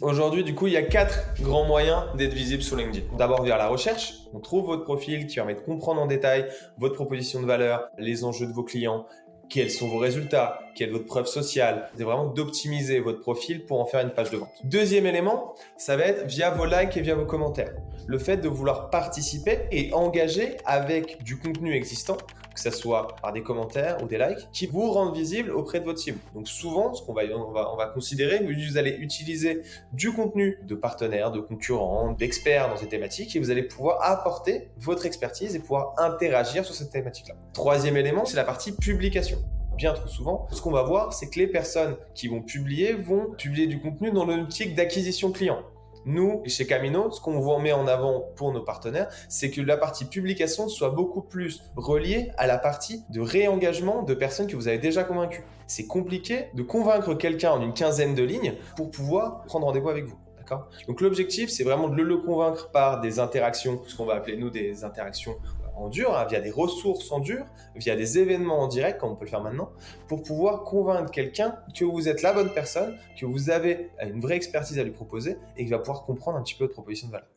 Aujourd'hui, du coup, il y a 4 grands moyens d'être visible sur LinkedIn. D'abord via la recherche, on trouve votre profil qui permet de comprendre en détail votre proposition de valeur, les enjeux de vos clients, quels sont vos résultats, quelle est votre preuve sociale. C'est vraiment d'optimiser votre profil pour en faire une page de vente. Deuxième élément, ça va être via vos likes et via vos commentaires. Le fait de vouloir participer et engager avec du contenu existant, que ce soit par des commentaires ou des likes, qui vous rendent visible auprès de votre cible. Donc souvent, ce qu'on va considérer, vous allez utiliser du contenu de partenaires, de concurrents, d'experts dans ces thématiques et vous allez pouvoir apporter votre expertise et pouvoir interagir sur cette thématique-là. Troisième élément, c'est la partie publication. Bien trop souvent, ce qu'on va voir, c'est que les personnes qui vont publier du contenu dans l'optique d'acquisition client. Nous, chez Camino, ce qu'on vous met en avant pour nos partenaires, c'est que la partie publication soit beaucoup plus reliée à la partie de réengagement de personnes que vous avez déjà convaincues. C'est compliqué de convaincre quelqu'un en une quinzaine de lignes pour pouvoir prendre rendez-vous avec vous. Donc l'objectif, c'est vraiment de le convaincre par des interactions, ce qu'on va appeler nous des interactions en dur, via des ressources en dur, via des événements en direct, comme on peut le faire maintenant, pour pouvoir convaincre quelqu'un que vous êtes la bonne personne, que vous avez une vraie expertise à lui proposer et qu'il va pouvoir comprendre un petit peu votre proposition de valeur.